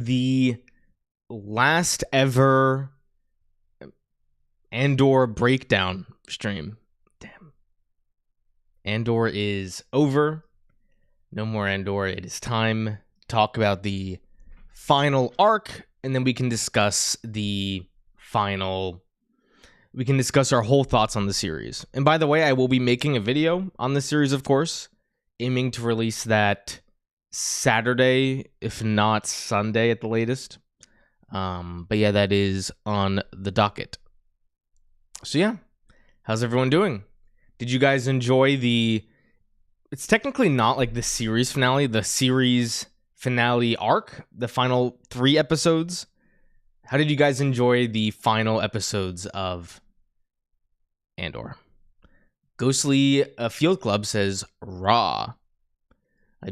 the last ever Andor breakdown stream. Damn. Andor is over. No more Andor. It is time to talk about the final arc, and then we can discuss our whole thoughts on the series. And by the way, I will be making a video on the series, of course, aiming to release that Saturday, if not Sunday at the latest. But yeah, that is on the docket. So yeah, how's everyone doing? Did you guys enjoy it's technically not like the series finale arc, the final 3 episodes. How did you guys enjoy the final episodes of Andor? Ghostly Field Club says, raw.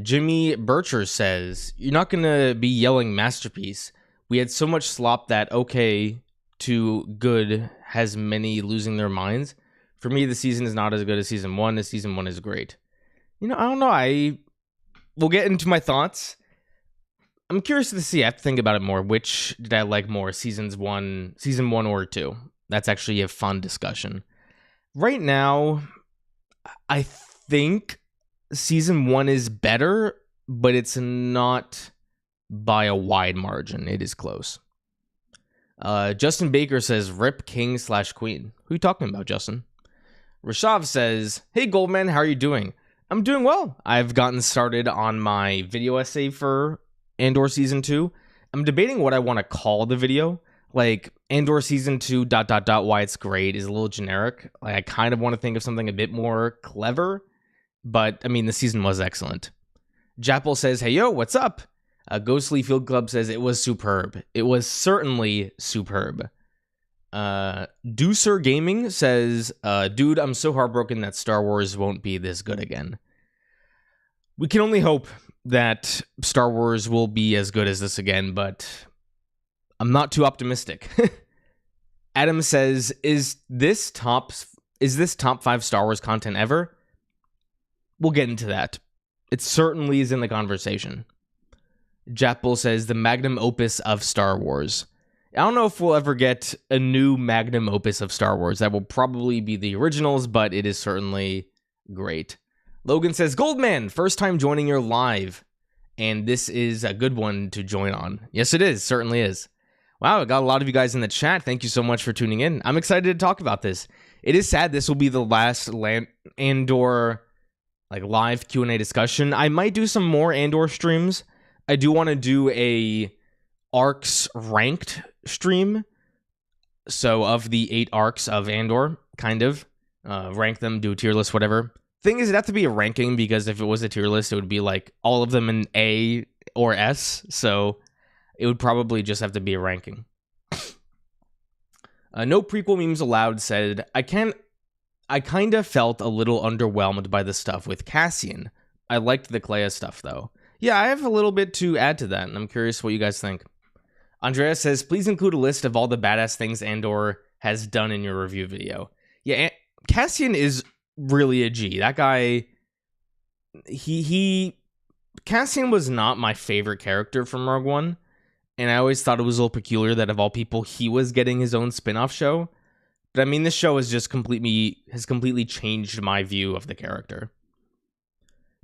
Jimmy Bircher says, you're not going to be yelling masterpiece. We had so much slop that okay to good has many losing their minds. For me, the season is not as good as season 1. The season 1 is great. I don't know. We'll get into my thoughts. I'm curious to see. I have to think about it more. Which did I like more, season 1 or 2? That's actually a fun discussion. Right now, I think season 1 is better, but it's not by a wide margin. It is close. Justin Baker says, rip king/queen. Who are you talking about, Justin? Rashav says, hey Goldman, how are you doing? I'm doing well. I've gotten started on my video essay for Andor Season 2. I'm debating what I want to call the video. Like, Andor Season 2, ... why it's great is a little generic. Like, I kind of want to think of something a bit more clever. But, I mean, the season was excellent. Jappel says, hey yo, what's up? Ghostly Field Club says, it was superb. It was certainly superb. Deucer Gaming says, dude, I'm so heartbroken that Star Wars won't be this good again. We can only hope that Star Wars will be as good as this again, but I'm not too optimistic. Adam says, is this top 5 Star Wars content ever? We'll get into that. It certainly is in the conversation. Jappel says, the magnum opus of Star Wars. I don't know if we'll ever get a new magnum opus of Star Wars. That will probably be the originals, but it is certainly great. Logan says, Goldman, first time joining your live. And this is a good one to join on. Yes, it is. Certainly is. Wow, I got a lot of you guys in the chat. Thank you so much for tuning in. I'm excited to talk about this. It is sad this will be the last Andor live Q&A discussion. I might do some more Andor streams. I do want to do a arcs ranked stream. So of the 8 arcs of Andor, kind of rank them, do a tier list, whatever. Thing is, it'd have to be a ranking, because if it was a tier list, it would be like all of them in A or S. So it would probably just have to be a ranking. No prequel memes allowed said, I kind of felt a little underwhelmed by the stuff with Cassian. I liked the Clea stuff though. Yeah, I have a little bit to add to that, and I'm curious what you guys think. Andrea says, please include a list of all the badass things Andor has done in your review video. Yeah, Cassian is really a G. That guy, Cassian was not my favorite character from Rogue One, and I always thought it was a little peculiar that of all people, he was getting his own spin-off show. But I mean, this show has just completely changed my view of the character.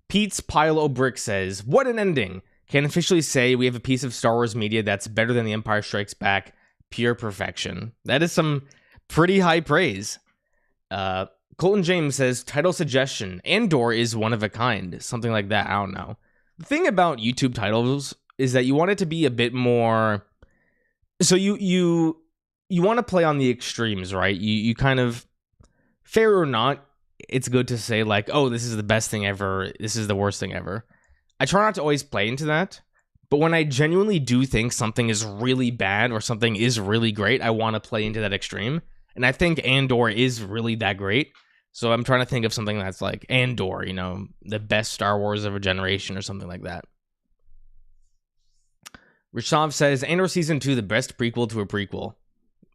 Pete's Pile O' Brick says, what an ending. Can officially say we have a piece of Star Wars media that's better than The Empire Strikes Back. Pure perfection. That is some pretty high praise. Colton James says, title suggestion, Andor is one of a kind. Something like that, I don't know. The thing about YouTube titles is that you want it to be a bit more... So you want to play on the extremes, right? You kind of... Fair or not, it's good to say like, oh, this is the best thing ever, this is the worst thing ever. I try not to always play into that, but when I genuinely do think something is really bad or something is really great, I want to play into that extreme. And I think Andor is really that great. So I'm trying to think of something that's like Andor, the best Star Wars of a generation or something like that. Rishav says, Andor Season 2, the best prequel to a prequel.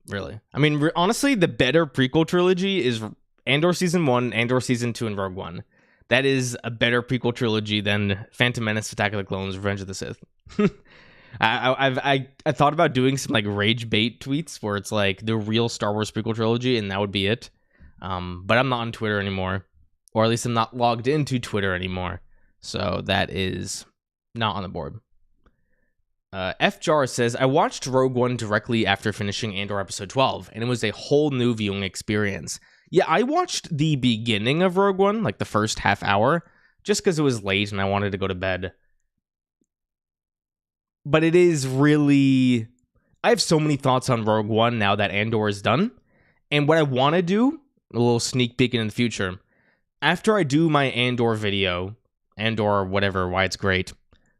Really? I mean, honestly, the better prequel trilogy is Andor Season 1, Andor Season 2, and Rogue One. That is a better prequel trilogy than Phantom Menace, Attack of the Clones, Revenge of the Sith. I thought about doing some like rage bait tweets where it's like the real Star Wars prequel trilogy, and that would be it. But I'm not on Twitter anymore, or at least I'm not logged into Twitter anymore, so that is not on the board. F Jar says, I watched Rogue One directly after finishing Andor episode 12, and it was a whole new viewing experience. Yeah, I watched the beginning of Rogue One, like the first half hour, just because it was late and I wanted to go to bed. But it is really... I have so many thoughts on Rogue One now that Andor is done. And what I want to do, a little sneak peek in the future, after I do my Andor video, Andor, whatever, why it's great,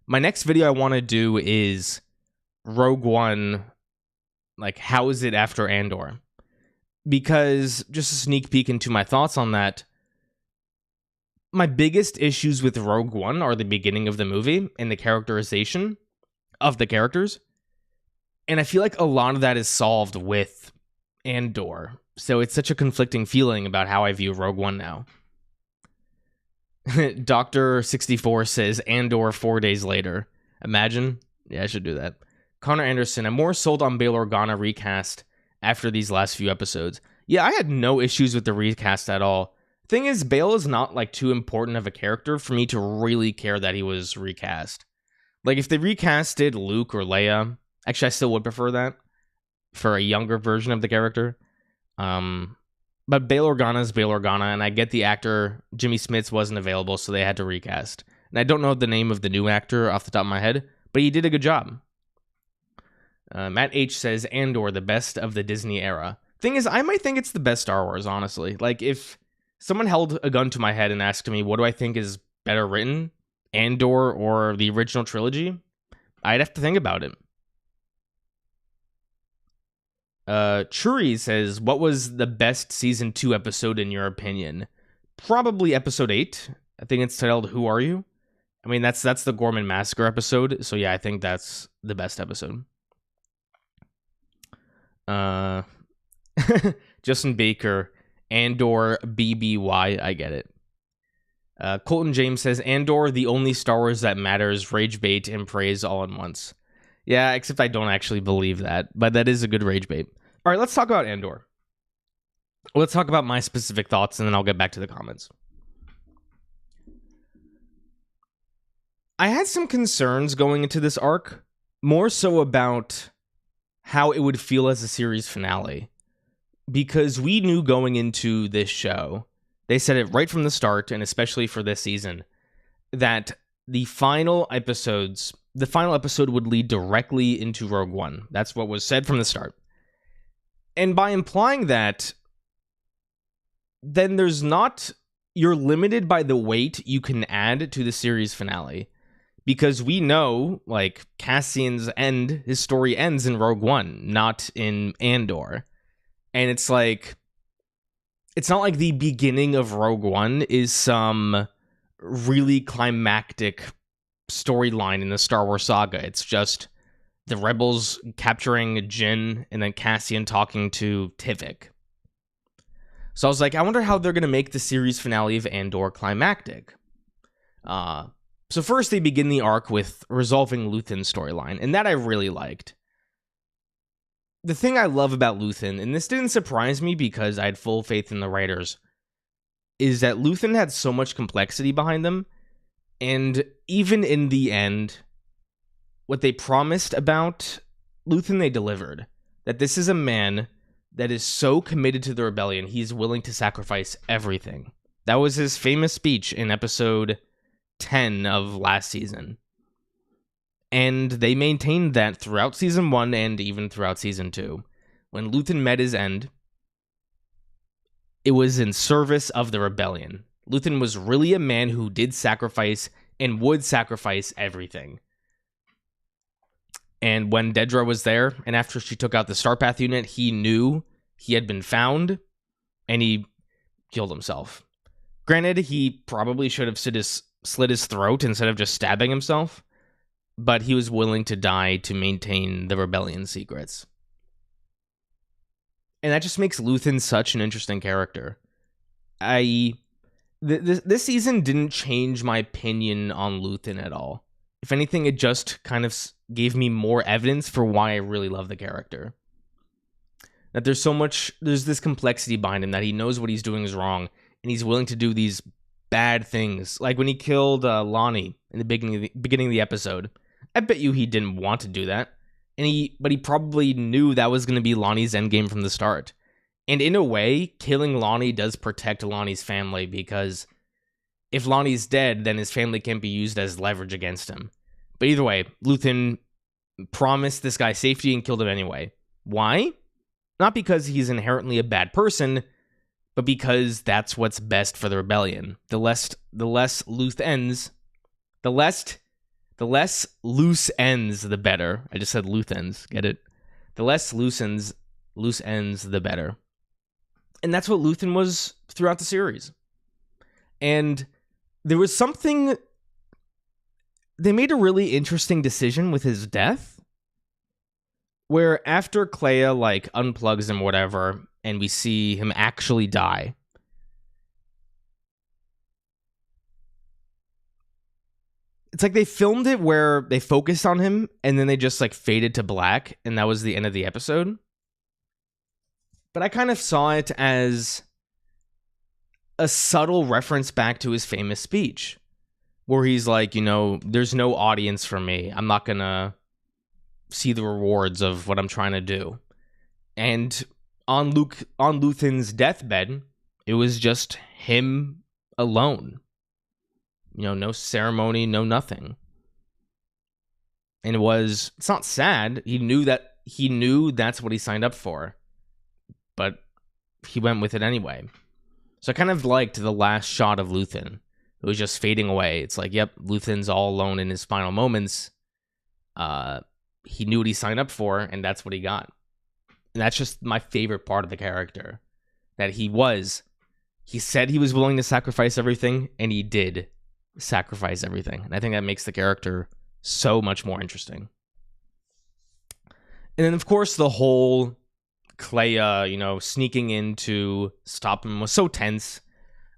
my next video I want to do is Rogue One, like, how is it after Andor? Because, just a sneak peek into my thoughts on that, my biggest issues with Rogue One are the beginning of the movie and the characterization of the characters. And I feel like a lot of that is solved with Andor. So it's such a conflicting feeling about how I view Rogue One now. Dr. 64 says Andor 4 days later. Imagine. Yeah, I should do that. Connor Anderson, I'm more sold on Bail Organa recast after these last few episodes. Yeah, I had no issues with the recast at all. Thing is, Bail is not like too important of a character for me to really care that he was recast. Like, if they recasted Luke or Leia, actually, I still would prefer that for a younger version of the character. But Bail Organa is Bail Organa, and I get the actor Jimmy Smits wasn't available, so they had to recast. And I don't know the name of the new actor off the top of my head, but he did a good job. Matt H says, Andor, the best of the Disney era. Thing is, I might think it's the best Star Wars, honestly. Like, if someone held a gun to my head and asked me, what do I think is better written, Andor or the original trilogy, I'd have to think about it. Churi says, what was the best season 2 episode in your opinion? Probably episode 8. I think it's titled Who Are You? I mean, that's the Gorman Massacre episode, so yeah, I think that's the best episode. Justin Baker, Andor BBY, I get it. Colton James says, Andor, the only Star Wars that matters, rage bait and praise all at once. Yeah, except I don't actually believe that, but that is a good rage bait. All right, let's talk about Andor. Let's talk about my specific thoughts, and then I'll get back to the comments. I had some concerns going into this arc, more so about how it would feel as a series finale. Because we knew going into this show, they said it right from the start, and especially for this season, that the final episode would lead directly into Rogue One. That's what was said from the start. And by implying that, then you're limited by the weight you can add to the series finale. Because we know, like, Cassian's his story ends in Rogue One, not in Andor. And it's like, it's not like the beginning of Rogue One is some really climactic storyline in the Star Wars saga. It's just the rebels capturing Jyn and then Cassian talking to Tivik. So I was like, I wonder how they're going to make the series finale of Andor climactic. So first they begin the arc with resolving Luthen's storyline, and that I really liked. The thing I love about Luthen, and this didn't surprise me because I had full faith in the writers, is that Luthen had so much complexity behind them, and even in the end, what they promised about Luthen, they delivered. That this is a man that is so committed to the rebellion, he's willing to sacrifice everything. That was his famous speech in episode 10 of last season. And they maintained that throughout season 1 and even throughout season 2. When Luthen met his end, it was in service of the rebellion. Luthen was really a man who did sacrifice and would sacrifice everything. And when Dedra was there, and after she took out the Starpath unit, he knew he had been found, and he killed himself. Granted, he probably should have slit his throat instead of just stabbing himself, but he was willing to die to maintain the rebellion secrets. And that just makes Luthen such an interesting character. This season didn't change my opinion on Luthen at all. If anything, it just kind of gave me more evidence for why I really love the character. That there's this complexity behind him, that he knows what he's doing is wrong, and he's willing to do these bad things. Like when he killed Lonnie in the beginning of the episode. I bet you he didn't want to do that. But he probably knew that was going to be Lonnie's endgame from the start. And in a way, killing Lonnie does protect Lonnie's family, because if Lonnie's dead, then his family can't be used as leverage against him. But either way, Luthen promised this guy safety and killed him anyway. Why? Not because he's inherently a bad person, but because that's what's best for the rebellion. The less loose ends, the less loose ends, the better. I just said loose ends. Get it? The less loose ends, the better. And that's what Luthen was throughout the series. And there was something... They made a really interesting decision with his death, where after Clea, like, unplugs him, whatever, and we see him actually die, it's like they filmed it where they focused on him, and then they just, like, faded to black, and that was the end of the episode. But I kind of saw it as a subtle reference back to his famous speech, where he's like, there's no audience for me. I'm not gonna see the rewards of what I'm trying to do. And on Luthen's deathbed, it was just him alone. No ceremony, no nothing. And it's not sad. He knew that's what he signed up for. But he went with it anyway. So I kind of liked the last shot of Luthen. It was just fading away. It's like, yep, Luthen's all alone in his final moments. He knew what he signed up for, and that's what he got. And that's just my favorite part of the character. That he said he was willing to sacrifice everything, and he did sacrifice everything. And I think that makes the character so much more interesting. And then, of course, the whole Clea, sneaking in to stop him was so tense.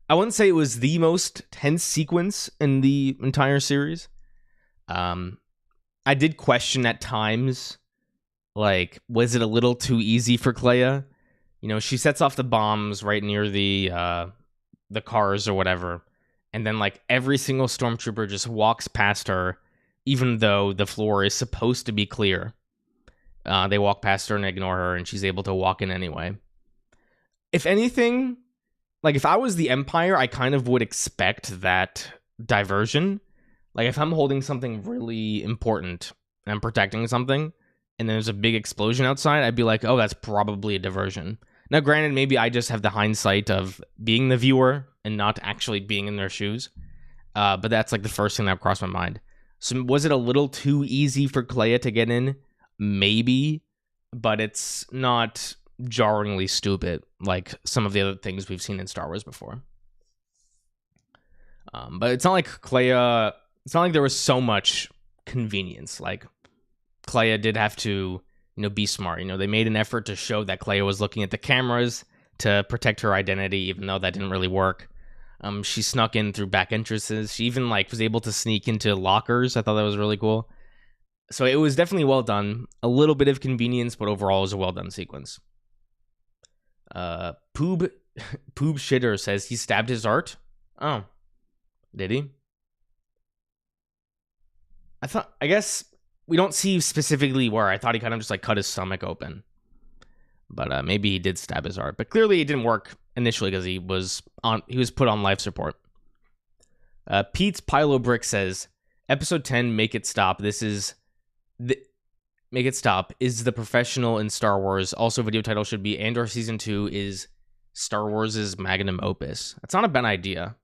I wouldn't say it was the most tense sequence in the entire series. I did question at times, like, was it a little too easy for Clea? She sets off the bombs right near the cars or whatever, and then, like, every single stormtrooper just walks past her, even though the floor is supposed to be clear. They walk past her and ignore her, and she's able to walk in anyway. If anything, like, if I was the Empire, I kind of would expect that diversion. Like, if I'm holding something really important and I'm protecting something, and there's a big explosion outside, I'd be like, oh, that's probably a diversion. Now, granted, maybe I just have the hindsight of being the viewer and not actually being in their shoes. But that's, like, the first thing that crossed my mind. So was it a little too easy for Clea to get in? Maybe, but it's not jarringly stupid like some of the other things we've seen in Star Wars before. But it's not like there was so much convenience. Like, Clea did have to, be smart. They made an effort to show that Clea was looking at the cameras to protect her identity, even though that didn't really work. She snuck in through back entrances. She even, like, was able to sneak into lockers. I thought that was really cool. So it was definitely well done. A little bit of convenience, but overall it was a well done sequence. Poob Shitter says he stabbed his art. Oh, did he? I guess we don't see specifically where. I thought he kind of just, like, cut his stomach open. But maybe he did stab his art. But clearly it didn't work initially because he was put on life support. Pete's Pilo Brick says, Episode 10, Make It Stop. Make It Stop is the professional in Star Wars. Also, video title should be Andor Season 2 is Star Wars' magnum opus. That's not a bad idea.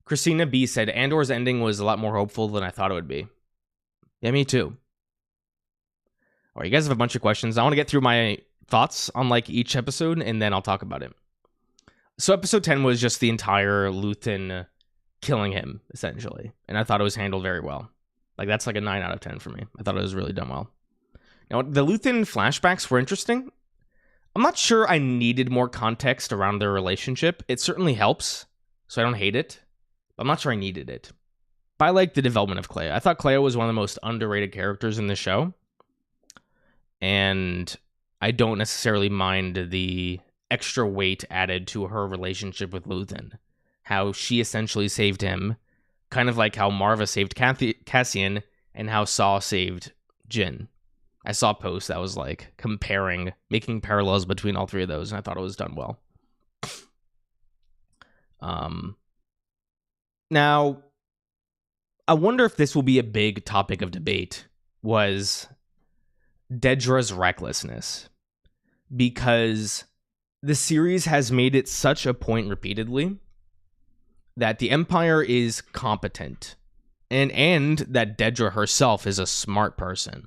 Christina B said, Andor's ending was a lot more hopeful than I thought it would be. Yeah, me too. All right, you guys have a bunch of questions. I want to get through my thoughts on, like, each episode, and then I'll talk about it. So episode 10 was just the entire Luthen killing him, essentially. And I thought it was handled very well. Like, that's like a 9 out of 10 for me. I thought it was really done well. Now, the Luthen flashbacks were interesting. I'm not sure I needed more context around their relationship. It certainly helps, so I don't hate it. But I'm not sure I needed it. But I like the development of Clea. I thought Clea was one of the most underrated characters in the show. And I don't necessarily mind the extra weight added to her relationship with Luthen. How she essentially saved him, kind of like how Marva saved Cassian and how Saw saved Jin. I saw a post that was like making parallels between all three of those, and I thought it was done well. Now, I wonder if this will be a big topic of debate, was Dedra's recklessness. Because the series has made it such a point repeatedly that the Empire is competent, and that Dedra herself is a smart person.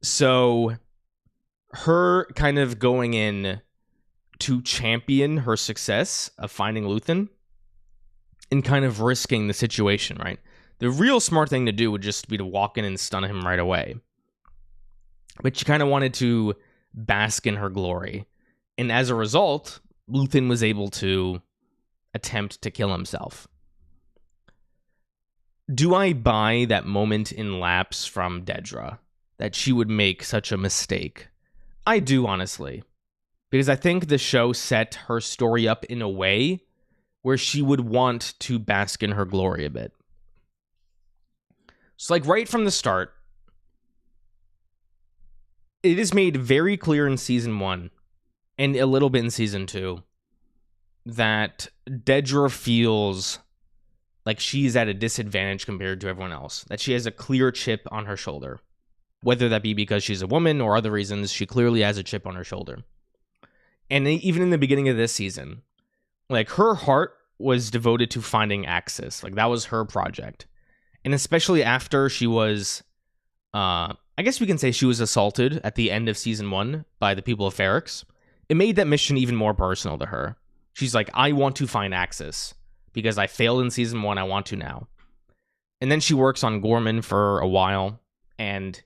So her kind of going in to champion her success of finding Luthen and kind of risking the situation, right? The real smart thing to do would just be to walk in and stun him right away. But she kind of wanted to bask in her glory. And as a result, Luthen was able to attempt to kill himself. Do I buy that moment in lapse from Dedra, that she would make such a mistake? I do, honestly. Because I think the show set her story up in a way where she would want to bask in her glory a bit. So, like, right from the start, it is made very clear in Season 1, and a little bit in Season 2, that Dedra feels like she's at a disadvantage compared to everyone else. That she has a clear chip on her shoulder. Whether that be because she's a woman or other reasons, she clearly has a chip on her shoulder. And even in the beginning of this season, like, her heart was devoted to finding Axis. Like, that was her project. And especially after she was, I guess we can say she was assaulted at the end of Season 1 by the people of Ferrix, it made that mission even more personal to her. She's like, I want to find Axis. Because I failed in Season 1, I want to now. And then she works on Gorman for a while, and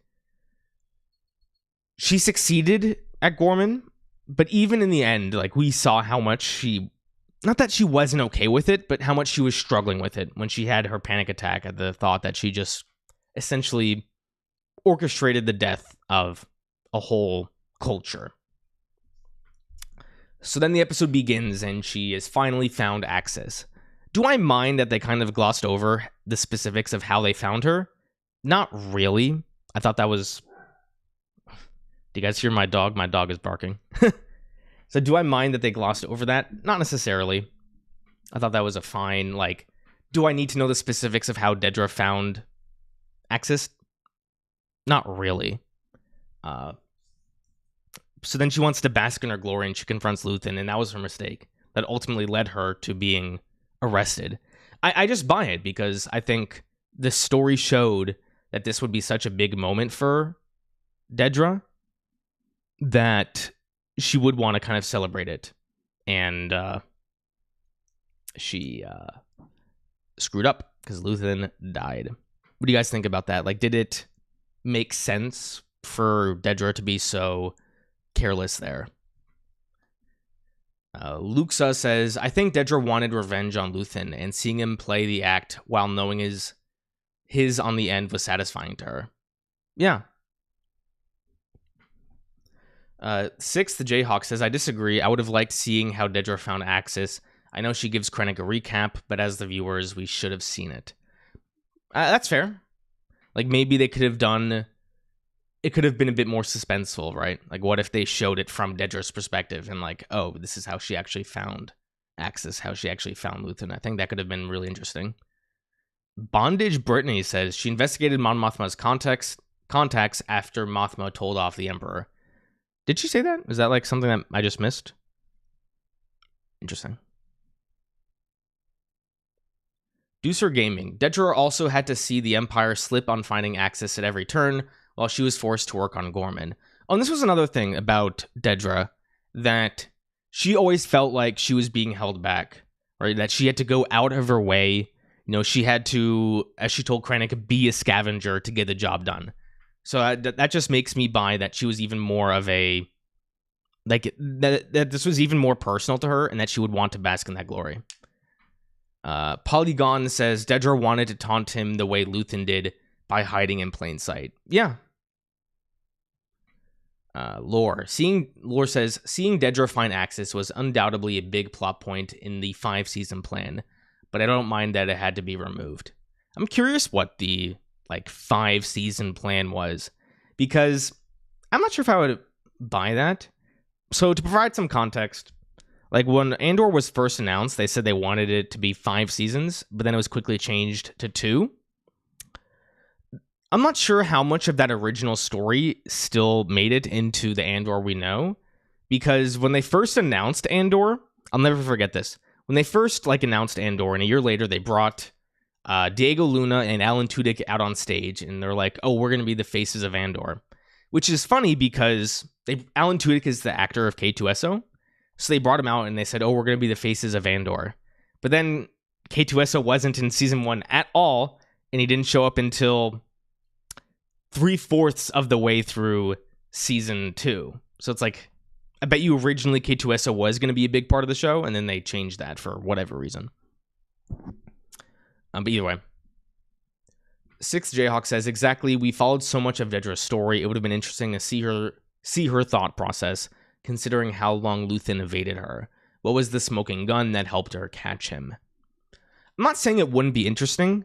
she succeeded at Gorman, but even in the end, like, we saw how much she, not that she wasn't okay with it, but how much she was struggling with it when she had her panic attack at the thought that she just essentially orchestrated the death of a whole culture. So then the episode begins, and she has finally found Axis. Do I mind that they kind of glossed over the specifics of how they found her? Not really. I thought that was... Do you guys hear my dog? My dog is barking. So do I mind that they glossed over that? Not necessarily. I thought that was a fine, like... Do I need to know the specifics of how Dedra found Axis? Not really. So then she wants to bask in her glory, and she confronts Luthen, and that was her mistake. That ultimately led her to being arrested. I just buy it, because I think the story showed that this would be such a big moment for Dedra that she would want to kind of celebrate it. And she screwed up because Luthen died. What do you guys think about that? Like, did it make sense for Dedra to be so careless there? Luxa says, I think Dedra wanted revenge on Luthen, and seeing him play the act while knowing his on the end was satisfying to her. Yeah. Sixth, the Jayhawk says, I disagree. I would have liked seeing how Dedra found Axis. I know she gives Krennic a recap, but as the viewers, we should have seen it. That's fair. Like, maybe they could have done... It could have been a bit more suspenseful, right? Like, what if they showed it from Dedra's perspective and, like, oh, this is how she actually found Axis, how she actually found Luthen. I think that could have been really interesting. Bondage Brittany says she investigated Mon Mothma's contacts after Mothma told off the Emperor. Did she say that? Is that, like, something that I just missed? Interesting. Deucer Gaming. Dedra also had to see the Empire slip on finding Axis at every turn, while she was forced to work on Gorman. Oh, and this was another thing about Dedra, that she always felt like she was being held back, right? That she had to go out of her way. You know, she had to, as she told Krennic, be a scavenger to get the job done. So that just makes me buy that she was even more of a, like, that this was even more personal to her, and that she would want to bask in that glory. Polygon says Dedra wanted to taunt him the way Luthen did by hiding in plain sight. Yeah. Lore says seeing Dedra find Axis was undoubtedly a big plot point in the 5-season plan, but I don't mind that it had to be removed. I'm curious what the 5-season plan was, because I'm not sure if I would buy that. So to provide some context, when Andor was first announced, they said they wanted it to be 5 seasons, but then it was quickly changed to 2. I'm not sure how much of that original story still made it into the Andor we know, because when they first announced Andor, I'll never forget this. When they first announced Andor, and a year later they brought Diego Luna and Alan Tudyk out on stage, and they're like, "Oh, we're going to be the faces of Andor," which is funny because Alan Tudyk is the actor of K2SO, so they brought him out and they said, "Oh, we're going to be the faces of Andor," but then K2SO wasn't in season 1 at all, and he didn't show up until 3/4 of the way through season 2. So it's I bet you originally K2SO was going to be a big part of the show, and then they changed that for whatever reason. But either way. 6th Jayhawk says, exactly, we followed so much of Dedra's story, it would have been interesting to see her thought process, considering how long Luthen evaded her. What was the smoking gun that helped her catch him? I'm not saying it wouldn't be interesting.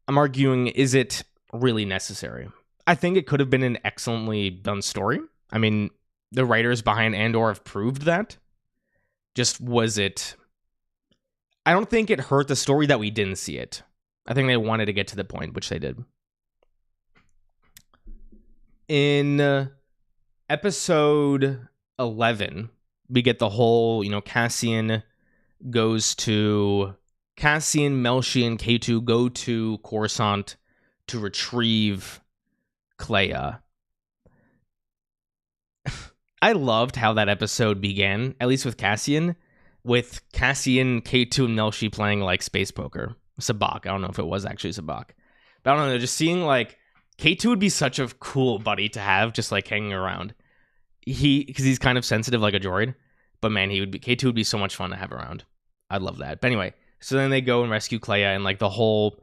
I'm arguing, is it really necessary? I think it could have been an excellently done story. I mean, the writers behind Andor have proved that. Just was it... I don't think it hurt the story that we didn't see it. I think they wanted to get to the point, which they did. In episode 11, we get the whole, Cassian, Melshi, and K2 go to Coruscant to retrieve Kleya. I loved how that episode began, at least with Cassian, K2 and Melshi playing space poker. Sabak. I don't know if it was actually Sabak. But I don't know, just seeing K2 would be such a cool buddy to have just hanging around. Because he's kind of sensitive like a droid. But man, K2 would be so much fun to have around. I'd love that. But anyway, so then they go and rescue Kleya and the whole...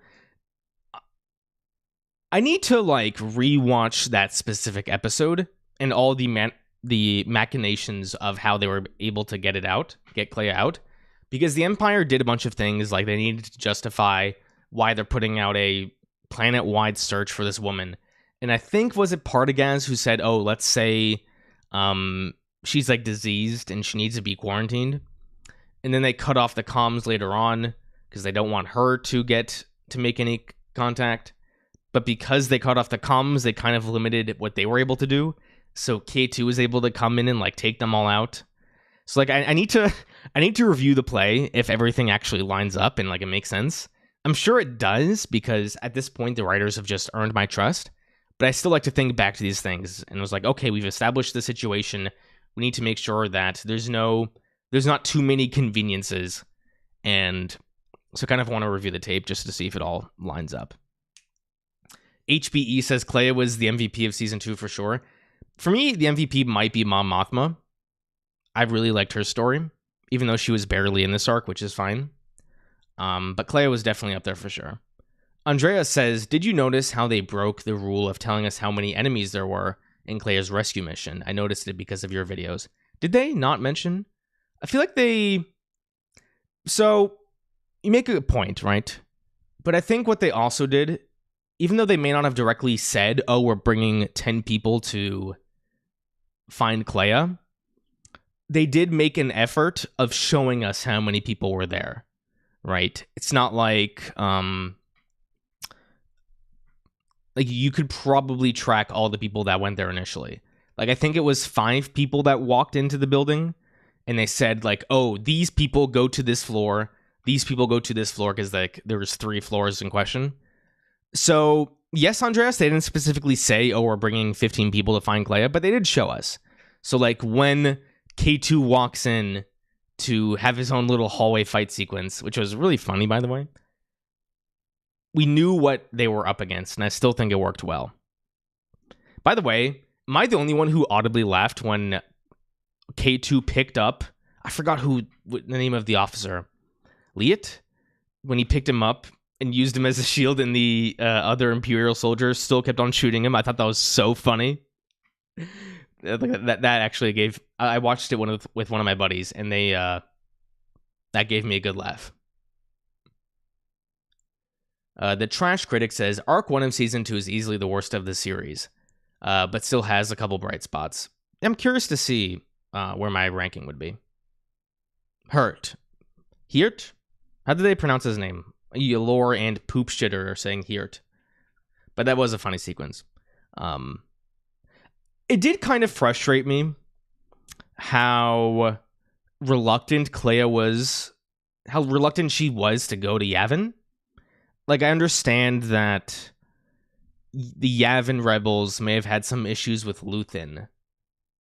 I need to rewatch that specific episode and all the machinations of how they were able to get Kleya out. Because the Empire did a bunch of things, they needed to justify why they're putting out a planet-wide search for this woman. And I think, was it Partagaz who said, oh, let's say she's diseased and she needs to be quarantined. And then they cut off the comms later on because they don't want her to make any contact. But because they cut off the comms, they kind of limited what they were able to do. So K2 was able to come in and take them all out. So I need to review the play if everything actually lines up and it makes sense. I'm sure it does, because at this point the writers have just earned my trust. But I still like to think back to these things and was okay, we've established the situation. We need to make sure that there's not too many conveniences, and so kind of want to review the tape just to see if it all lines up. HBE says Kleya was the MVP of season 2 for sure. For me, the MVP might be Mom Mothma. I really liked her story, even though she was barely in this arc, which is fine. But Kleya was definitely up there for sure. Andrea says, did you notice how they broke the rule of telling us how many enemies there were in Kleya's rescue mission? I noticed it because of your videos. Did they not mention? I feel like they... So, you make a good point, right? But I think what they also did, even though they may not have directly said, oh, we're bringing 10 people to find Kleya, they did make an effort of showing us how many people were there, right? It's not you could probably track all the people that went there initially. I think it was 5 people that walked into the building, and they said, oh, these people go to this floor, these people go to this floor, because there was 3 floors in question. So, yes, Andreas, they didn't specifically say, oh, we're bringing 15 people to find Kleya, but they did show us. So, when K2 walks in to have his own little hallway fight sequence, which was really funny, by the way, we knew what they were up against, and I still think it worked well. By the way, am I the only one who audibly laughed when K2 picked up, I forgot the name of the officer, Liet? when he picked him up and used him as a shield, and the other Imperial soldiers still kept on shooting him. I thought that was so funny. That actually gave. I watched it with one of my buddies, and they that gave me a good laugh. The Trash Critic says Arc 1 of Season 2 is easily the worst of the series, but still has a couple bright spots. I'm curious to see where my ranking would be. Hirt? How did they pronounce his name? Lore and Poop Shitter are saying Hirt. But that was a funny sequence. It did kind of frustrate me how reluctant she was to go to Yavin. Like, I understand that the Yavin rebels may have had some issues with Luthen,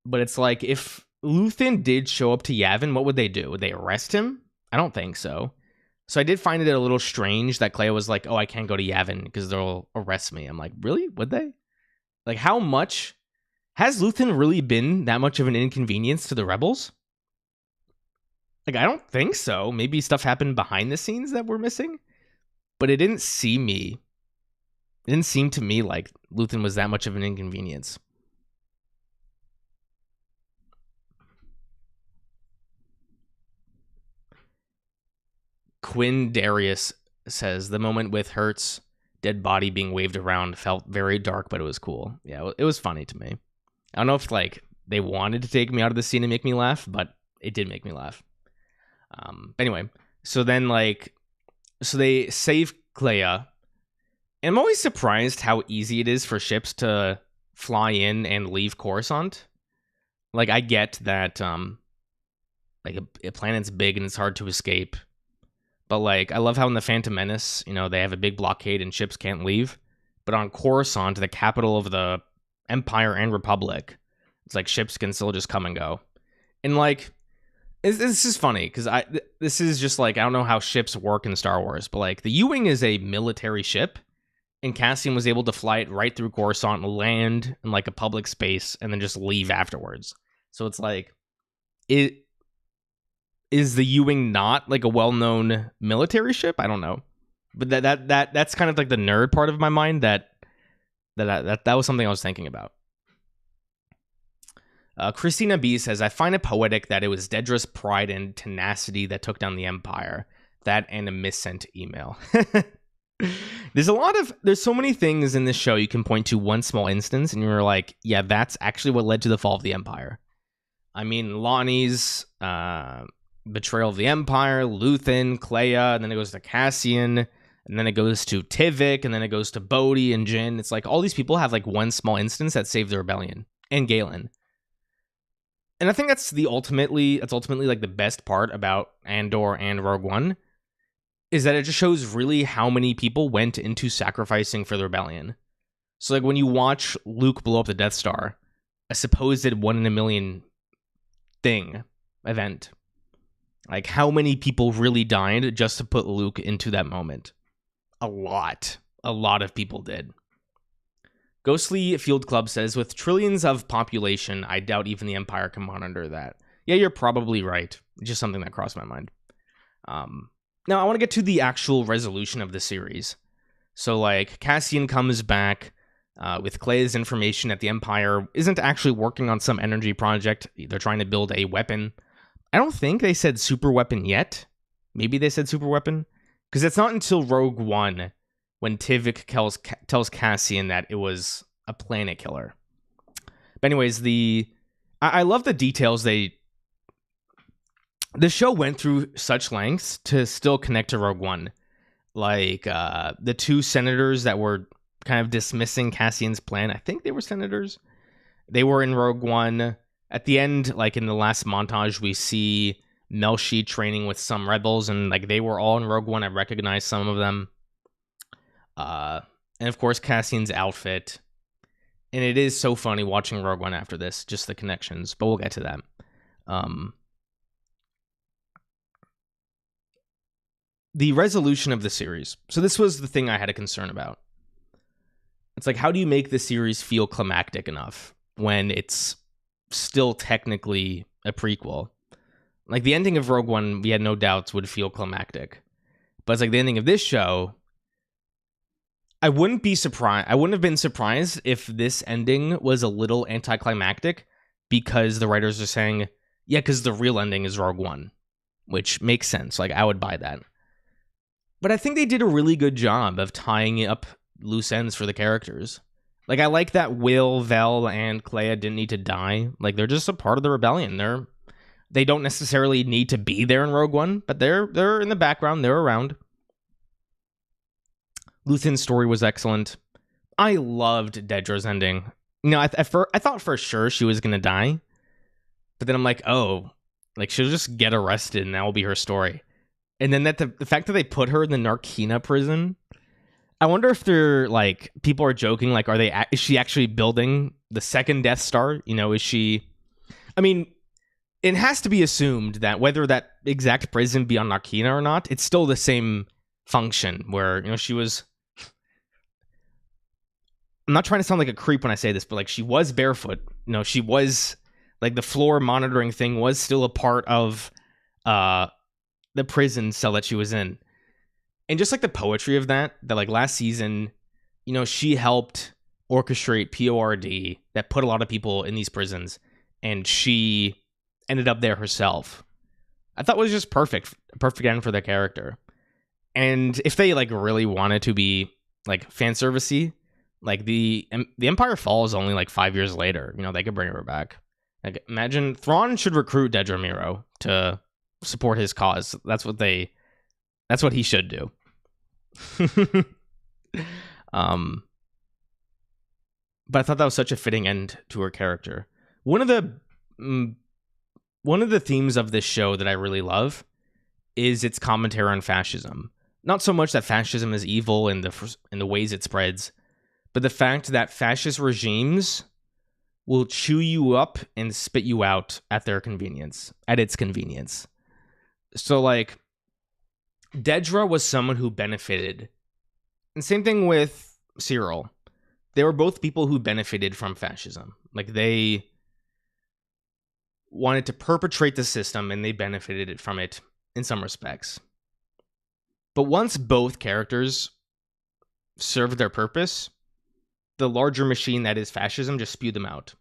but it's like, if Luthen did show up to Yavin, what would they do? Would they arrest him? I don't think so. So I did find it a little strange that Clea was like, oh, I can't go to Yavin because they'll arrest me. I'm like, really? Would they? Like, how much? Has Luthen really been that much of an inconvenience to the rebels? Like, I don't think so. Maybe stuff happened behind the scenes that we're missing. But it didn't seem to me like Luthen was that much of an inconvenience. Quinn Darius says the moment with Hirt's dead body being waved around felt very dark, but it was cool. Yeah, it was funny to me. I don't know if like they wanted to take me out of the scene and make me laugh, but it did make me laugh. Anyway, so they save Clea. And I'm always surprised how easy it is for ships to fly in and leave Coruscant. Like, I get that like a planet's big and it's hard to escape. But like, I love how in the Phantom Menace, they have a big blockade and ships can't leave. But on Coruscant, the capital of the Empire and Republic, it's like ships can still just come and go. And like, this is funny because this is just like, I don't know how ships work in Star Wars, but like the U-Wing is a military ship, and Cassian was able to fly it right through Coruscant and land in like a public space and then just leave afterwards. So it's like, is the U-Wing not like a well-known military ship? I don't know, but that's kind of like the nerd part of my mind that was something I was thinking about. Christina B says, I find it poetic that it was Dedra's pride and tenacity that took down the Empire. That and a missent email. There's so many things in this show you can point to one small instance, and you're like, yeah, that's actually what led to the fall of the Empire. I mean, Lonnie's betrayal of the Empire, Luthen, Clea, and then it goes to Cassian, and then it goes to Tivik, and then it goes to Bodhi and Jin. It's like all these people have like one small instance that saved the rebellion, and Galen. And I think that's ultimately like the best part about Andor and Rogue One, is that it just shows really how many people went into sacrificing for the rebellion. So like when you watch Luke blow up the Death Star, a supposed 1 in a million event, like how many people really died just to put Luke into that moment? A lot of people did. Ghostly Field Club says, with trillions of population, I doubt even the Empire can monitor that. Yeah, you're probably right. Just something that crossed my mind. Now, I want to get to the actual resolution of the series. So, like, Cassian comes back with Clea's information that the Empire isn't actually working on some energy project. They're trying to build a weapon. I don't think they said super weapon yet. Maybe they said super weapon. Because it's not until Rogue One when Tivik tells Cassian that it was a planet killer. But anyways, I love the details the show went through such lengths to still connect to Rogue One. Like, the two senators that were kind of dismissing Cassian's plan, I think they were senators. They were in Rogue One. At the end, like in the last montage, we see Melshi training with some rebels, and like they were all in Rogue One. I recognize some of them. And of course, Cassian's outfit. And it is so funny watching Rogue One after this, just the connections, but we'll get to that. The resolution of the series. So this was the thing I had a concern about. It's like, how do you make the series feel climactic enough when it's still technically a prequel? Like, the ending of Rogue One, we had no doubts would feel climactic. But it's like the ending of this show, I wouldn't have been surprised if this ending was a little anticlimactic, because the writers are saying, yeah, because the real ending is Rogue One, which makes sense. Like, I would buy that. But I think they did a really good job of tying up loose ends for the characters. Like, I like that Will, Vel, and Clea didn't need to die. Like, they're just a part of the rebellion. They don't necessarily need to be there in Rogue One, but they're in the background. They're around. Luthen's story was excellent. I loved Dedra's ending. You know, I thought for sure she was going to die. But then I'm like, oh, like, she'll just get arrested and that will be her story. And then the fact that they put her in the Narkina prison, I wonder if they're like, people are joking, like, is she actually building the second Death Star? You know, is she? I mean, it has to be assumed that whether that exact prison be on Narkina or not, it's still the same function where, you know, she was. I'm not trying to sound like a creep when I say this, but like, she was barefoot. You know, she was like, the floor monitoring thing was still a part of the prison cell that she was in. And just like the poetry of that like last season, you know, she helped orchestrate PORD that put a lot of people in these prisons, and she ended up there herself. I thought it was just perfect end for the character. And if they like really wanted to be like fan servicey, like the Empire Falls only like 5 years later, you know, they could bring her back. Like, imagine Thrawn should recruit Dedra Meero to support his cause. That's what he should do. But I thought that was such a fitting end to her character. One of the themes of this show that I really love is its commentary on fascism. Not so much that fascism is evil in the ways it spreads, but the fact that fascist regimes will chew you up and spit you out at its convenience. So, like, Dedra was someone who benefited. And same thing with Cyril. They were both people who benefited from fascism. Like, they wanted to perpetrate the system, and they benefited from it in some respects. But once both characters served their purpose, the larger machine that is fascism just spit them out.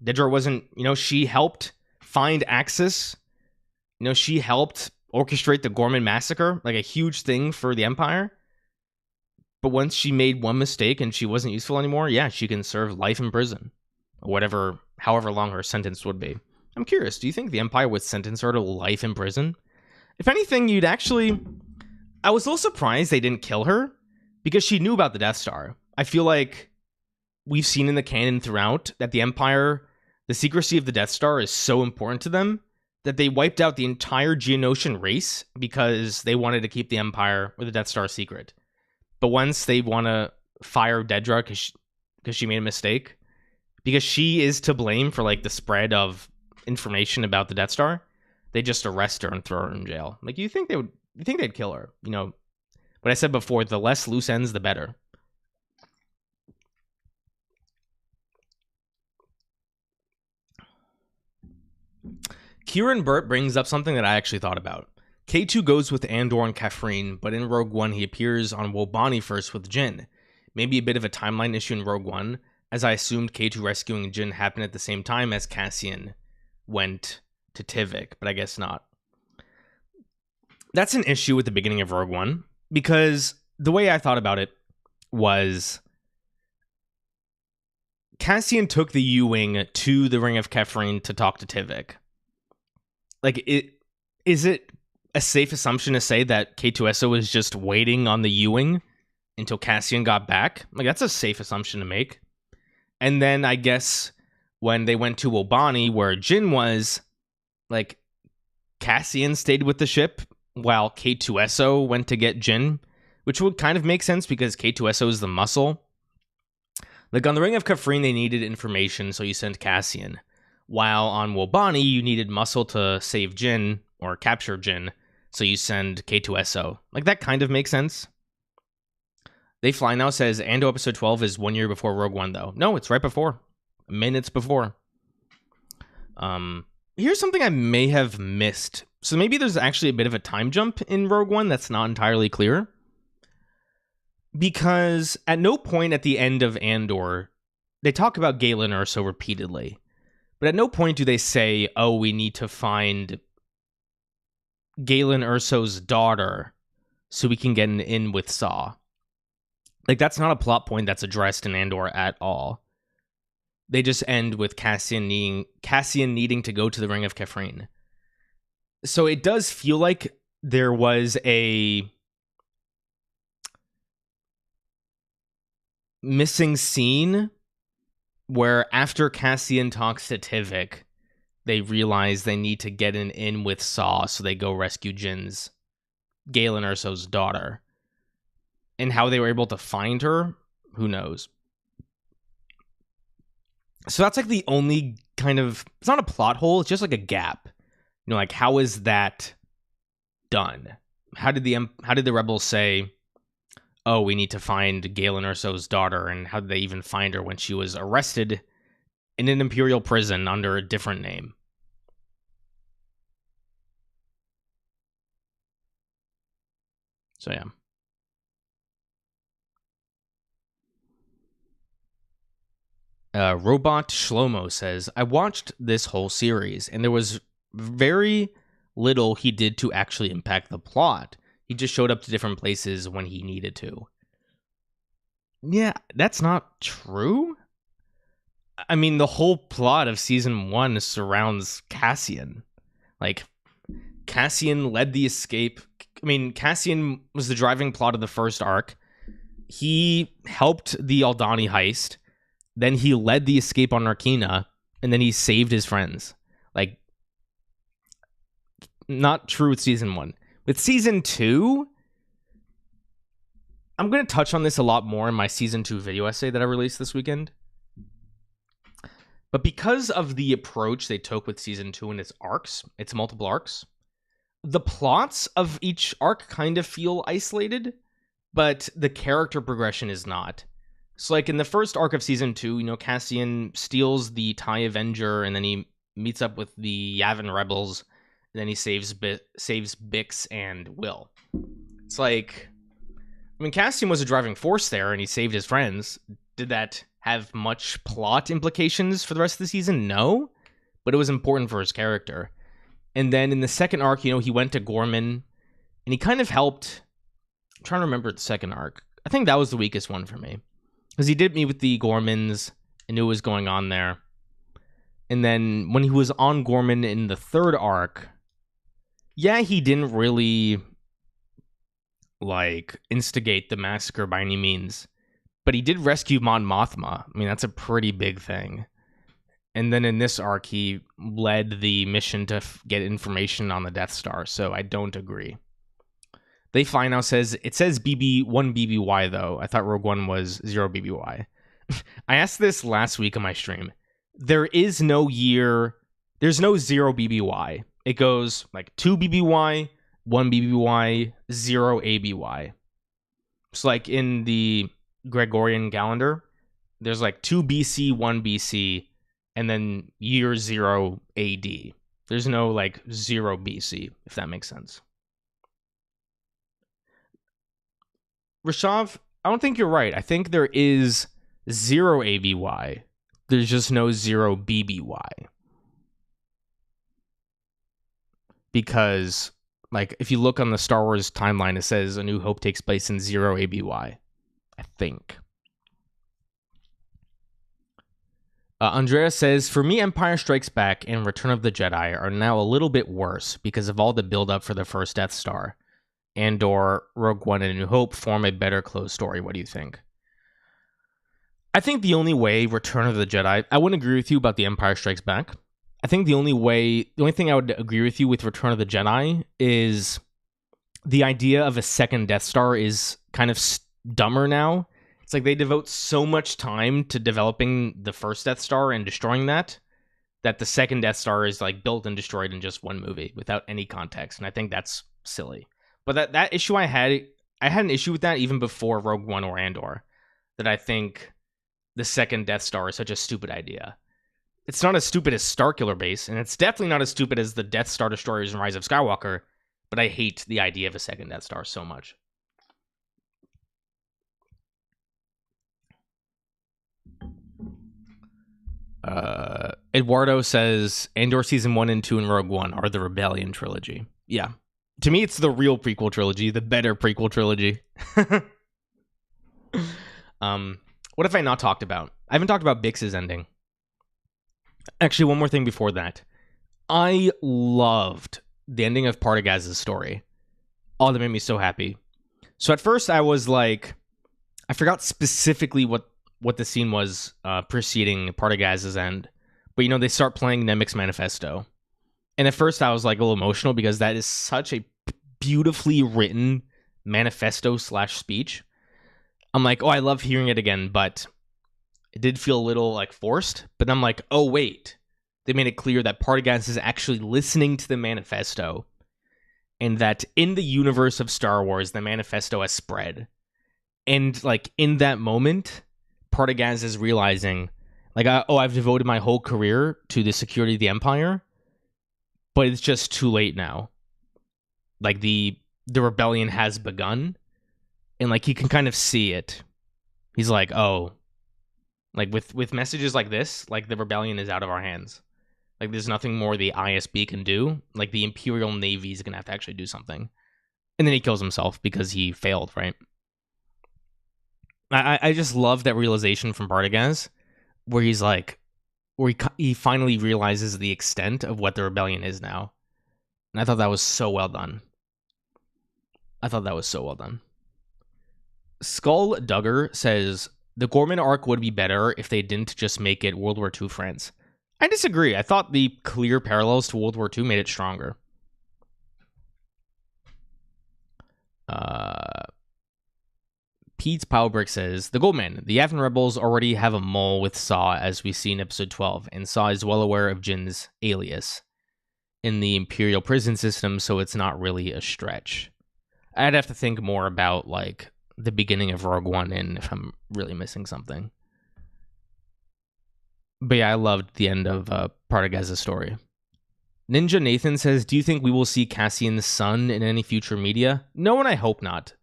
Dedra wasn't, you know, she helped find Axis. You know, she helped orchestrate the Gorman massacre, like a huge thing for the Empire. But once she made one mistake and she wasn't useful anymore, yeah, she can serve life in prison. Or however long her sentence would be. I'm curious, do you think the Empire would sentence her to life in prison? If anything, I was a little surprised they didn't kill her, because she knew about the Death Star. I feel like we've seen in the canon throughout that the Empire, the secrecy of the Death Star is so important to them that they wiped out the entire Geonosian race because they wanted to keep the Empire or the Death Star secret. But once they want to fire Dedra because she made a mistake, because she is to blame for like the spread of information about the Death Star, they just arrest her and throw her in jail. Like, you think they'd kill her? You know, what I said before, the less loose ends, the better. Kieran Burt brings up something that I actually thought about. K2 goes with Andor and Kafrene, but in Rogue One he appears on Wobani first with Jyn. Maybe a bit of a timeline issue in Rogue One, as I assumed K2 rescuing Jyn happened at the same time as Cassian went to Tivik, but I guess not. That's an issue with the beginning of Rogue One, because the way I thought about it was Cassian took the U-Wing to the Ring of Kefrene to talk to Tivik. Like, is it a safe assumption to say that K2SO was just waiting on the U-Wing until Cassian got back? Like, that's a safe assumption to make. And then I guess when they went to Wobani, where Jyn was, like, Cassian stayed with the ship while K2SO went to get Jyn, which would kind of make sense because K2SO is the muscle. Like, on the Ring of Kefrene, they needed information, so you sent Cassian. While on Wobani, you needed muscle to save Jyn, or capture Jyn, so you send K2SO. Like, that kind of makes sense. They Fly Now says, Andor Episode 12 is 1 year before Rogue One, though. No, it's right before. Minutes before. Here's something I may have missed. So maybe there's actually a bit of a time jump in Rogue One that's not entirely clear. Because at no point at the end of Andor, they talk about Galen Erso repeatedly. But at no point do they say, oh, we need to find Galen Erso's daughter so we can get an in with Saw. Like, that's not a plot point that's addressed in Andor at all. They just end with Cassian needing to go to the Ring of Kefrene. So it does feel like there was a missing scene where after Cassian talks to Tivik, they realize they need to get an in with Saw, so they go rescue Galen Erso's daughter. And how they were able to find her, who knows? So that's like the only kind of, it's not a plot hole, it's just like a gap. You know, like, how is that done? How did the rebels say, oh, we need to find Galen Erso's daughter, and how did they even find her when she was arrested in an Imperial prison under a different name? So yeah. Robot Shlomo says, I watched this whole series, and there was very little he did to actually impact the plot. He just showed up to different places when he needed to. Yeah, that's not true. I mean, the whole plot of season 1 surrounds Cassian. Like, Cassian led the escape. I mean, Cassian was the driving plot of the first arc. He helped the Aldani heist. Then he led the escape on Narkina, and then he saved his friends. Like, not true with season 1. With season 2, I'm going to touch on this a lot more in my season 2 video essay that I released this weekend. But because of the approach they took with season 2 and its arcs, its multiple arcs, the plots of each arc kind of feel isolated, but the character progression is not. So, like, in the first arc of season 2, you know, Cassian steals the TIE Avenger, and then he meets up with the Yavin rebels, and then he saves Bix and Will. It's like, I mean, Cassian was a driving force there, and he saved his friends. Did that have much plot implications for the rest of the season? No, but it was important for his character. And then in the second arc, you know, he went to Gorman, and he kind of helped. I'm trying to remember the second arc. I think that was the weakest one for me. Because he did meet with the Gormans and knew what was going on there. And then when he was on Gorman in the third arc, yeah, he didn't really, like, instigate the massacre by any means. But he did rescue Mon Mothma. I mean, that's a pretty big thing. And then in this arc, he led the mission to get information on the Death Star. So I don't agree. They Fly Now says, it says 1 BBY, though. I thought Rogue One was 0 BBY. I asked this last week on my stream. There is no year, there's no 0 BBY. It goes like 2 BBY, 1 BBY, 0 ABY. So like in the Gregorian calendar, there's like 2 BC, 1 BC, and then year 0 AD. There's no like 0 BC, if that makes sense. Rashav, I don't think you're right. I think there is 0 ABY. There's just no 0 BBY. Because, like, if you look on the Star Wars timeline, it says A New Hope takes place in 0 ABY. I think. Andrea says, for me, Empire Strikes Back and Return of the Jedi are now a little bit worse because of all the build-up for the first Death Star. Andor, Rogue One, and A New Hope form a better closed story. What do you think? I think the only way Return of the Jedi, I wouldn't agree with you about The Empire Strikes Back. I think the only thing I would agree with you with Return of the Jedi is the idea of a second Death Star is kind of dumber now. It's like they devote so much time to developing the first Death Star and destroying that the second Death Star is like built and destroyed in just one movie without any context. And I think that's silly. But that issue I had an issue with that even before Rogue One or Andor, that I think the second Death Star is such a stupid idea. It's not as stupid as Starkiller Base, and it's definitely not as stupid as the Death Star destroyers in Rise of Skywalker, but I hate the idea of a second Death Star so much. Eduardo says, Andor Season 1 and 2 and Rogue One are the Rebellion trilogy. Yeah. To me, it's the real prequel trilogy, the better prequel trilogy. What have I not talked about? I haven't talked about Bix's ending. Actually, one more thing before that. I loved the ending of Partagaz's story. Oh, that made me so happy. So at first I was like, I forgot specifically what the scene was preceding Partagaz's end. But, you know, they start playing Nemik's Manifesto. And at first I was like a little emotional because that is such a beautifully written manifesto/speech. I'm like, oh, I love hearing it again, but it did feel a little like forced. But I'm like, oh, wait. They made it clear that Partagaz is actually listening to the manifesto. And that in the universe of Star Wars, the manifesto has spread. And like in that moment, Partagaz is realizing, like, I've devoted my whole career to the security of the Empire, but it's just too late now. Like the rebellion has begun, and like he can kind of see it. He's like, oh, like with messages like this, like the rebellion is out of our hands. Like there's nothing more the ISB can do. Like the Imperial Navy is gonna have to actually do something. And then he kills himself because he failed, right? I just love that realization from Partagaz, where he's like, where he finally realizes the extent of what the rebellion is now. And I thought that was so well done. Skull Duggar says, the Gorman arc would be better if they didn't just make it World War II France. I disagree. I thought the clear parallels to World War II made it stronger. Pete's Powellbrick says, the Goldman, the Yavin rebels already have a mole with Saw, as we see in episode 12, and Saw is well aware of Jin's alias in the Imperial prison system, so it's not really a stretch. I'd have to think more about, like, the beginning of Rogue One and if I'm really missing something. But yeah, I loved the end of Partagaz's story. Ninja Nathan says, do you think we will see Cassian's son in any future media? No, and I hope not.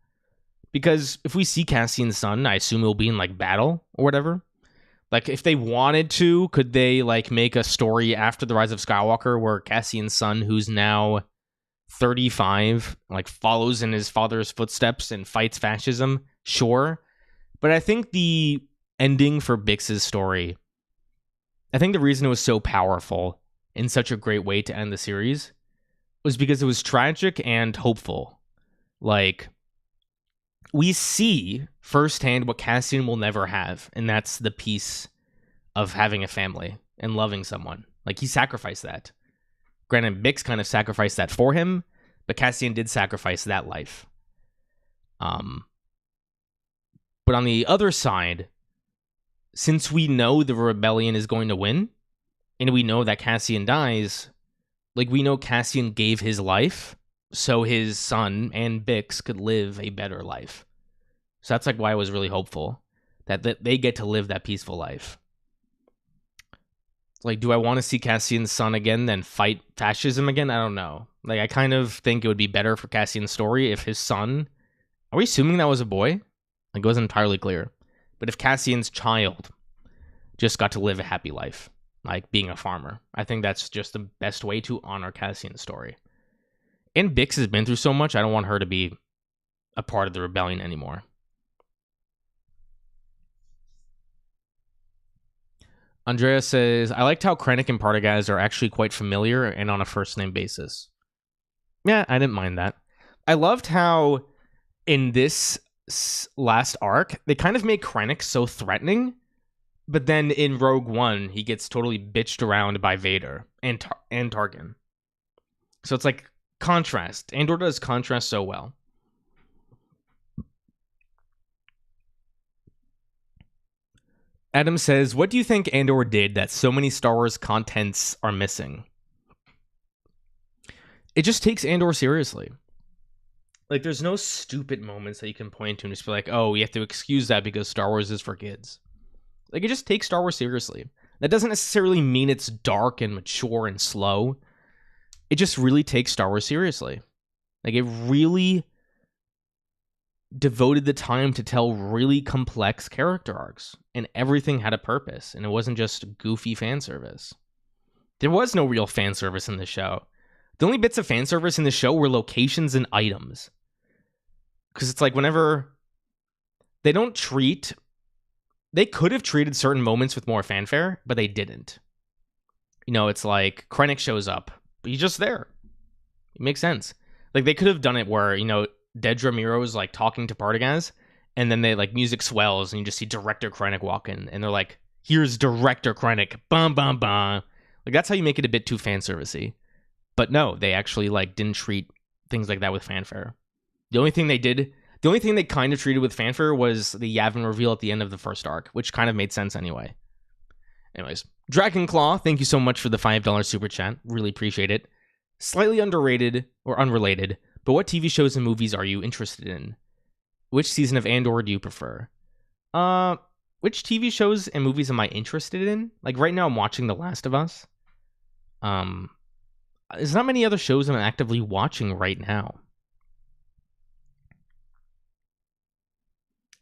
Because if we see Cassian's son, I assume it'll be in, like, battle or whatever. Like, if they wanted to, could they, like, make a story after The Rise of Skywalker where Cassian's son, who's now 35, like, follows in his father's footsteps and fights fascism? Sure. But I think the ending for Bix's story, I think the reason it was so powerful in such a great way to end the series was because it was tragic and hopeful. Like, we see firsthand what Cassian will never have, and that's the peace of having a family and loving someone. Like, he sacrificed that. Granted, Bix kind of sacrificed that for him, but Cassian did sacrifice that life. But on the other side, since we know the rebellion is going to win, and we know that Cassian dies, like, we know Cassian gave his life so his son and Bix could live a better life. So that's like why I was really hopeful that they get to live that peaceful life. Like, do I want to see Cassian's son again then fight fascism again? I don't know. Like, I kind of think it would be better for Cassian's story if his son... Are we assuming that was a boy? Like, it wasn't entirely clear. But if Cassian's child just got to live a happy life, like being a farmer, I think that's just the best way to honor Cassian's story. And Bix has been through so much, I don't want her to be a part of the rebellion anymore. Andrea says, I liked how Krennic and Partagaz are actually quite familiar and on a first-name basis. Yeah, I didn't mind that. I loved how in this last arc, they kind of make Krennic so threatening, but then in Rogue One, he gets totally bitched around by Vader and Tarkin. So it's like contrast. Andor does contrast so well. Adam says, what do you think Andor did that so many Star Wars contents are missing? It just takes Andor seriously. Like, there's no stupid moments that you can point to and just be like, oh, we have to excuse that because Star Wars is for kids. Like, it just takes Star Wars seriously. That doesn't necessarily mean it's dark and mature and slow. It just really takes Star Wars seriously. Like, it really devoted the time to tell really complex character arcs, and everything had a purpose, and it wasn't just goofy fan service. There was no real fan service in the show. The only bits of fan service in the show were locations and items. Because it's like whenever they don't treat... They could have treated certain moments with more fanfare, but they didn't. You know, it's like Krennic shows up, but he's just there. It makes sense. Like, they could have done it where, you know, Dedra Meero's like talking to Partagas, and then they like music swells, and you just see Director Krennic walk in, and they're like, "Here's Director Krennic, bum bum bum." Like, that's how you make it a bit too fan servicey. But no, they actually like didn't treat things like that with fanfare. The only thing they kind of treated with fanfare was the Yavin reveal at the end of the first arc, which kind of made sense anyway. Anyways, Dragonclaw, thank you so much for the $5 super chat. Really appreciate it. Slightly underrated or unrelated, but what TV shows and movies are you interested in? Which season of Andor do you prefer? Which TV shows and movies am I interested in? Like, right now I'm watching The Last of Us. There's not many other shows I'm actively watching right now.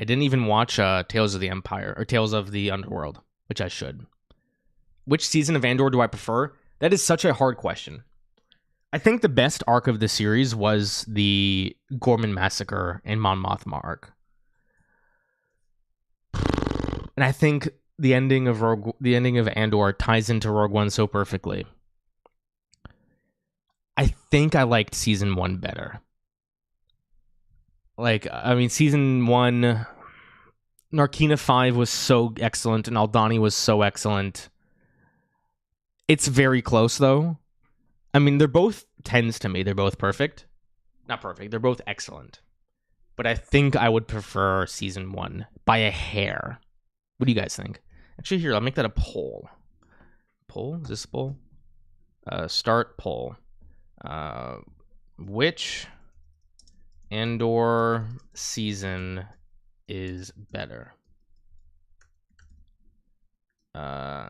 I didn't even watch Tales of the Empire or Tales of the Underworld, which I should. Which season of Andor do I prefer? That is such a hard question. I think the best arc of the series was the Gorman Massacre and Mon Mothma arc. And I think the ending of Andor ties into Rogue One so perfectly. I think I liked season 1 better. Like, I mean, season 1, Narkina 5 was so excellent, and Aldhani was so excellent. It's very close, though. I mean, they're both 10s to me. They're both perfect. Not perfect. They're both excellent. But I think I would prefer season 1 by a hair. What do you guys think? Actually, here, I'll make that a poll. Poll? Is this a poll? Start poll. Which Andor season is better?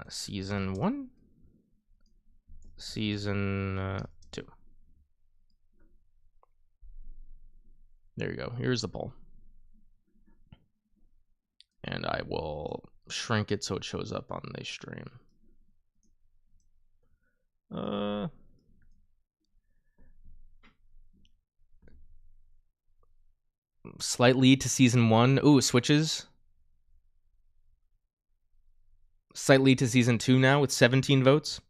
Season 1? Season 2. There you go. Here's the poll. And I will shrink it so it shows up on the stream. Slight lead to season 1. Ooh, switches. Slight lead to season 2 now with 17 votes.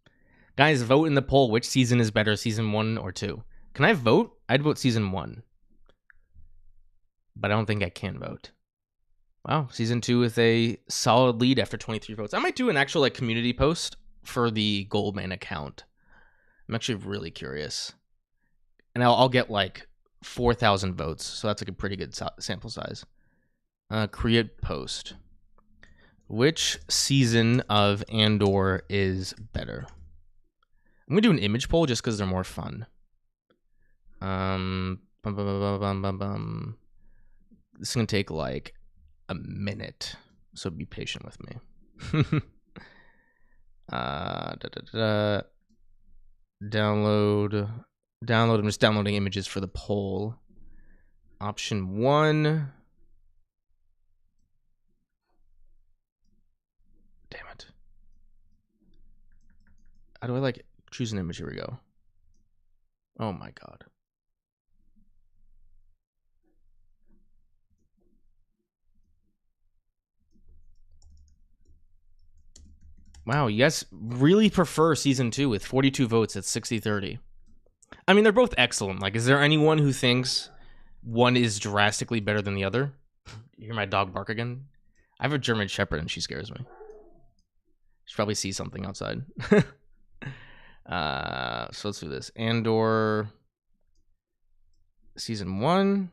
Guys, vote in the poll. Which season is better, season 1 or 2? Can I vote? I'd vote season 1. But I don't think I can vote. Wow, season 2 with a solid lead after 23 votes. I might do an actual like community post for the Goldman account. I'm actually really curious. And I'll get like 4,000 votes, so that's like a pretty good sample size. Create post. Which season of Andor is better? I'm gonna do an image poll just because they're more fun. This is gonna take like a minute, so be patient with me. Download. I'm just downloading images for the poll. Option 1. Damn it. How do I like choose an image? Here we go. Oh my god. Wow, you guys really prefer season 2 with 42 votes at 60-30. I mean, they're both excellent. Like, is there anyone who thinks one is drastically better than the other? You hear my dog bark again? I have a German Shepherd and she scares me. She probably sees something outside. So let's do this. Andor season 1.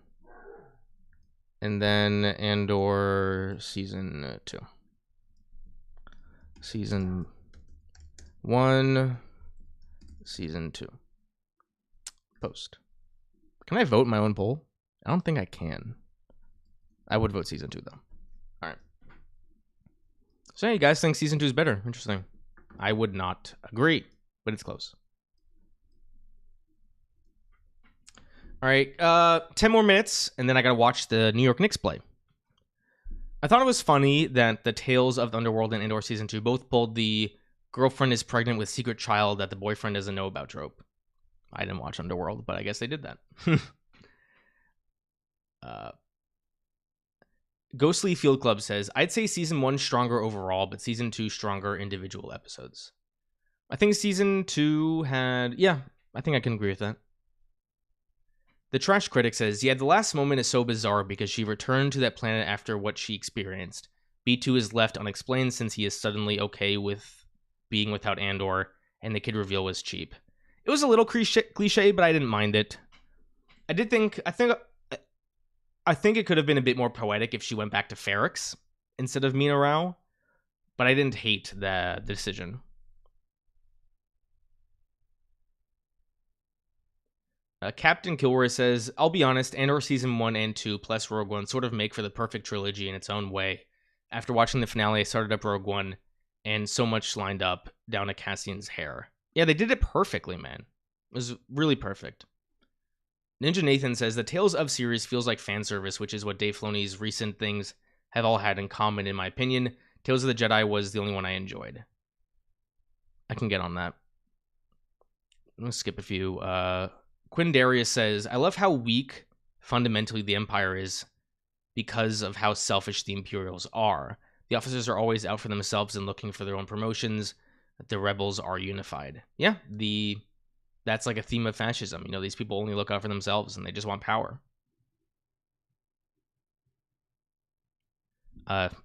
And then Andor season 2. Season 1. Season 2. Post. Can I vote my own poll? I don't think I can. I would vote season 2 though. All right. So yeah, you guys think season 2 is better? Interesting. I would not agree, but it's close. All right, 10 more minutes, and then I gotta watch the New York Knicks play. I thought it was funny that the Tales of the Underworld and Andor Season 2 both pulled the girlfriend is pregnant with secret child that the boyfriend doesn't know about trope. I didn't watch Underworld, but I guess they did that. Ghostly Field Club says, I'd say Season 1 stronger overall, but Season 2 stronger individual episodes. I think Season 2 had... Yeah, I think I can agree with that. The Trash Critic says, yeah, the last moment is so bizarre because she returned to that planet after what she experienced. B2 is left unexplained since he is suddenly okay with being without Andor, and the kid reveal was cheap. It was a little cliche, but I didn't mind it. I think it could have been a bit more poetic if she went back to Ferrix instead of Mina Rao, but I didn't hate the decision. Captain Kilroy says, I'll be honest, Andor Season 1 and 2 plus Rogue One sort of make for the perfect trilogy in its own way. After watching the finale, I started up Rogue One, and so much lined up down to Cassian's hair. Yeah, they did it perfectly, man. It was really perfect. Ninja Nathan says, the Tales of series feels like fan service, which is what Dave Filoni's recent things have all had in common, in my opinion. Tales of the Jedi was the only one I enjoyed. I can get on that. I'm going to skip a few. Quinn Darius says, I love how weak fundamentally the Empire is because of how selfish the Imperials are. The officers are always out for themselves and looking for their own promotions. The rebels are unified. Yeah, that's like a theme of fascism. You know, these people only look out for themselves and they just want power.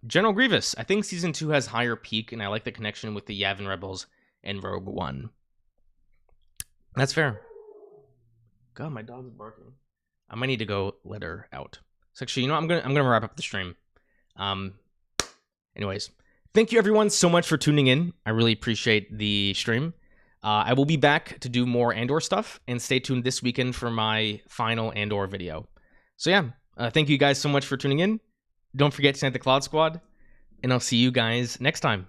General Grievous, I think Season 2 has higher peak, and I like the connection with the Yavin rebels and Rogue One. That's fair. God, my dog's barking. I might need to go let her out. So actually, you know, I'm gonna wrap up the stream. Anyways, thank you everyone so much for tuning in. I really appreciate the stream. I will be back to do more Andor stuff, and stay tuned this weekend for my final Andor video. So yeah, thank you guys so much for tuning in. Don't forget to thank the Cloud Squad, and I'll see you guys next time.